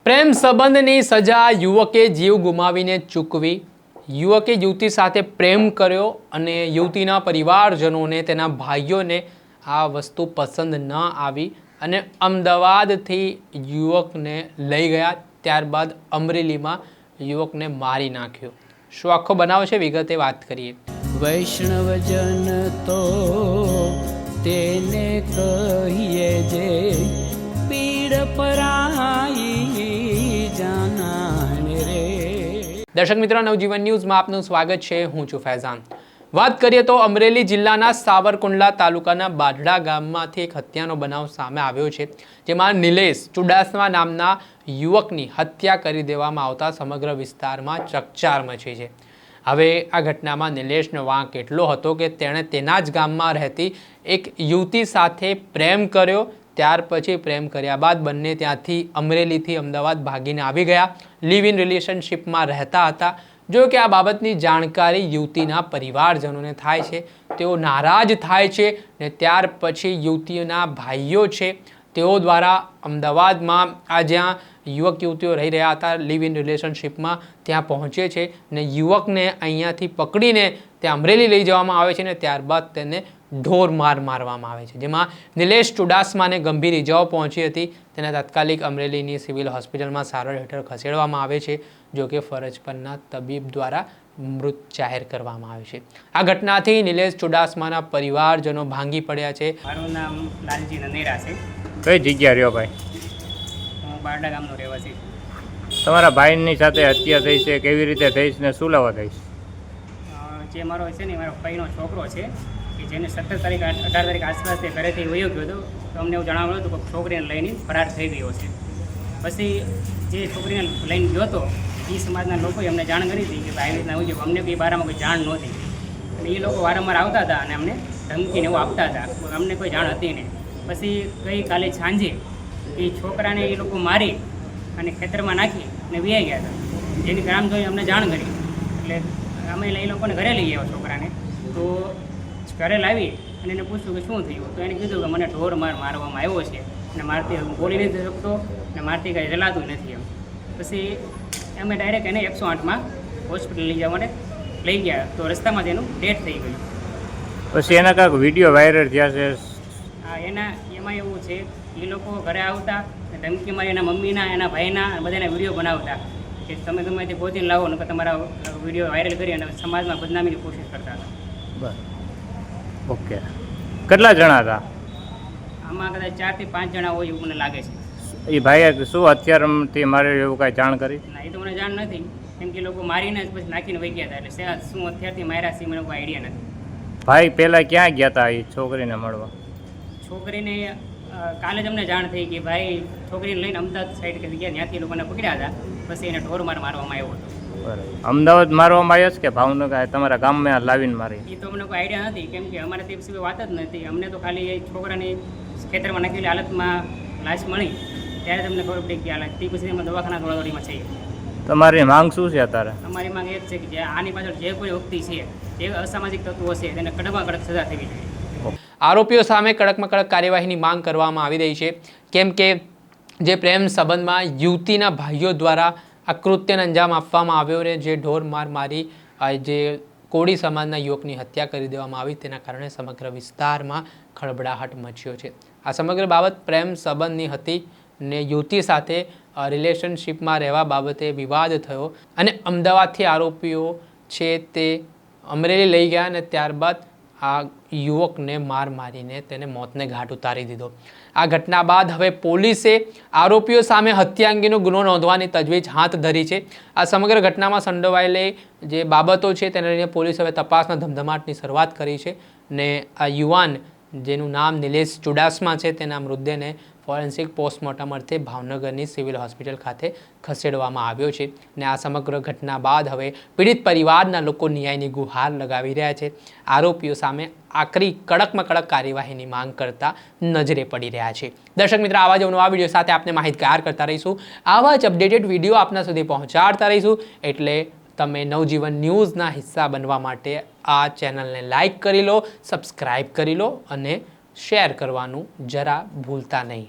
પ્રેમ સંબંધની સજા યુવકે જીવ ગુમાવીને ચૂકવી। યુવકે યુવતી સાથે પ્રેમ કર્યો અને યુવતીના પરિવારજનોને તેના ભાઈઓને આ વસ્તુ પસંદ ન આવી અને અમદાવાદથી યુવકને લઈ ગયા। ત્યારબાદ અમરેલીમાં યુવકને મારી નાખ્યો। શું આખો બનાવ છે, વિગતે વાત કરીએ। વૈષ્ણવજન તો તેને કહીએ જે પીડ પરાઈ જાનાને રે। દર્શક મિત્રો, નવજીવન ન્યૂઝમાં આપનું સ્વાગત છે। હું છું ફૈઝાન। વાત કરીએ તો અમરેલી જિલ્લાના સાવરકુંડલા તાલુકાના બાઢડા ગામમાંથી એક હત્યાનો બનાવ સામે આવ્યો છે, જેમાં નિલેશ ચુડાસમા નામના યુવકની હત્યા કરી દેવામાં આવતા સમગ્ર વિસ્તારમાં ચકચાર મચી છે। હવે આ ઘટનામાં નિલેશનો વાંક એટલો હતો કે તેણે તેના જ ગામમાં રહેતી એક યુવતી સાથે પ્રેમ કર્યો। ત્યાર પછી પ્રેમ કર્યા બાદ બંને ત્યાંથી અમરેલીથી અમદાવાદ ભાગીને આવી ગયા। લિવ ઇન રિલેશનશિપમાં રહેતા હતા। જો કે આ બાબતની જાણકારી યુવતીના પરિવારજનોને થાય છે, તેઓ નારાજ થાય છે ને ત્યાર પછી યુવતીના ભાઈઓ છે તેઓ દ્વારા અમદાવાદમાં આ જ્યાં યુવક યુવતીઓ રહી રહ્યા હતા લિવ ઇન રિલેશનશિપમાં ત્યાં પહોંચે છે ને યુવકને અહીંયાથી પકડીને ત્યાં અમરેલી લઈ જવામાં આવે છે ને ત્યારબાદ તેને ઢોર માર મારવામાં આવે છે, જેમાં નિલેશ ચુડાસમાને ગંભીર ઇજાઓ પહોંચી હતી। તેને તાત્કાલિક અમરેલીની સિવિલ હોસ્પિટલમાં સારવાર હેઠળ ખસેડવામાં આવે છે, જો કે ફરજ પરના તબીબ દ્વારા મૃત જાહેર કરવામાં આવે છે। આ ઘટનાથી નિલેશ ચુડાસમાના પરિવારજનો ભાંગી પડ્યા છે। મારું નામ લાલજી નંદેરા છે। કઈ જગ્યા રહ્યો ભાઈ? હું બારડા ગામનો રહેવાસી। તમારા ભાઈની સાથે હત્યા થઈ છે, કેવી રીતે થઈ છે ને શું લેવા થઈ છે? જે મારો છે ને મારો ભાઈનો છોકરો છે કે જેને 17 તારીખ 18 તારીખ આસપાસ તે ઘરેથી વયો ગયો હતો, તો અમને એવું જાણવા મળ્યું હતું કે છોકરીને લઈને ફરાર થઈ ગયો છે। પછી જે છોકરીને લઈને ગયો હતો એ સમાજના લોકોએ અમને જાણ કરી હતી કે આવી રીતના હોય, અમને કોઈ બારામાં કોઈ જાણ નહોતી અને એ લોકો વારંવાર આવતા હતા અને અમને ધમકીને એવું આપતા હતા, અમને કોઈ જાણ હતી નહીં। પછી ગઈકાલે સાંજે એ છોકરાને એ લોકો મારી અને ખેતરમાં નાખી અને વ્યાઈ ગયા હતા, જેની ગ્રામજનોએ અમને જાણ કરી। એટલે અમે એ લોકોને ઘરે લઈ આવ્યા છોકરાને। તો ઘરે લાવી અને એને પૂછ્યું કે શું થયું, તો એને કીધું કે મને ઢોર મારવામાં આવ્યો છે અને મારથી હું બોલી નથી શકતો અને મારથી કંઈ રેલાતું નથી એમ। પછી અમે ડાયરેક્ટ એને 108માં હોસ્પિટલ લઈ જવા માટે લઈ ગયા, તો રસ્તામાં જ એનું ડેથ થઈ ગયું। પછી એના કાંઈક વિડીયો વાયરલ થયા છે? હા, એમાં એવું છે એ લોકો ઘરે આવતા ધમકી મારી એના મમ્મીના એના ભાઈના બધાના વિડીયો બનાવતા કે તમે ગમે તે ગોતીને લાવો ને તમારા વિડીયો વાયરલ કરી અને સમાજમાં બદનામીની કોશિશ કરતા હતા। બસ, ઓકે। કેટલા જણા હતા આમાં કદાચ 4 થી 5 જણા હોય એવું મને લાગે છે। એ ભાઈએ શું હથિયારથી મારે એવું કાંઈ જાણ કરી? ના, એ તો મને જાણ નથી, કેમ કે લોકો મારીને જ પછી નાખીને વહી ગયા હતા, એટલે શું હથિયારથી માર્યા છે મને કોઈ આઈડિયા નથી। ભાઈ પહેલાં ક્યાં ગયા હતા એ છોકરીને મળવા? છોકરીને કાલે જ અમને જાણ થઈ કે ભાઈ છોકરીને લઈને અમદાવાદ સાઈડ ગયા, ત્યાંથી લોકોને પકડ્યા હતા, પછી એને ઢોર મારવામાં આવ્યો હતો। બરાબર, અમદાવાદ મારવામાં આવ્યો છે કે ભાવનગર તમારા ગામમાં લાવીને મારી? એ તો અમને કોઈ આઈડિયા નથી, કેમ કે અમારે તે સિવાય વાત જ નથી। અમને તો ખાલી એ છોકરાની ખેતરમાં નાખેલી હાલતમાં લાશ મળી ત્યારે તમને ખબર પડી કે હાલત, તે પછી અમે દવાખાના દોડાદોડીમાં છીએ। તમારી માંગ શું છે અત્યારે? અમારી માંગ એ જ છે કે જે આની પાછળ જે કોઈ વ્યક્તિ છે, જે અસામાજિક તત્વો છે, તેને કડકમાં કડક સજા થવી જોઈએ। આરોપીઓ સામે કડકમાં કડક કાર્યવાહીની માંગ કરવામાં આવી રહી છે, કેમ કે જે પ્રેમ સંબંધમાં યુવતીના ભાઈઓ દ્વારા આ કૃત્યને અંજામ આપવામાં આવ્યો ને જે ઢોર માર મારી જે કોળી સમાજના યુવકની હત્યા કરી દેવામાં આવી, તેના કારણે સમગ્ર વિસ્તારમાં ખળબળાહટ મચ્યો છે। આ સમગ્ર બાબત પ્રેમ સંબંધની હતી ને યુવતી સાથે રિલેશનશિપમાં રહેવા બાબતે વિવાદ થયો અને અમદાવાદથી આરોપીઓ છે તે અમરેલી લઈ ગયા અને ત્યારબાદ આ યુવકને મારીને તેને મોતને ઘાટ ઉતારી દીધો। આ ઘટના બાદ હવે પોલીસે આરોપીઓ સામે હત્યા અંગેનો ગુનો નોંધવાની તજવીજ હાથ ધરી છે। આ સમગ્ર ઘટનામાં સંડોવાયેલી જે બાબતો છે તેને લઈને પોલીસ હવે તપાસના ધમધમાટની શરૂઆત કરી છે ને આ યુવાન જેનું નામ નિલેશ ચુડાસમા છે તેના મૃતદેહને ફોરેન્સિક પોસ્ટમોર્ટમ અર્થે ભાવનગરની સિવિલ હોસ્પિટલ ખાતે ખસેડવામાં આવ્યો છે ને આ સમગ્ર ઘટના બાદ હવે પીડિત પરિવારના લોકો ન્યાયની ગુહાર લગાવી રહ્યા છે। આરોપીઓ સામે આકરી કડકમાં કડક કાર્યવાહીની માંગ કરતા નજરે પડી રહ્યા છે। દર્શક મિત્રો, આવા જ નવા વિડીયો સાથે આપણે માહિતગાર કરતા રહીશું, આવા જ અપડેટેડ વિડીયો આપના સુધી પહોંચાડતા રહીશું। એટલે તમે નવજીવન ન્યૂઝના હિસ્સા બનવા માટે આ ચેનલને લાઇક કરી લો, સબસ્ક્રાઇબ કરી લો અને શેર કરવાનું જરા ભૂલતા નહીં।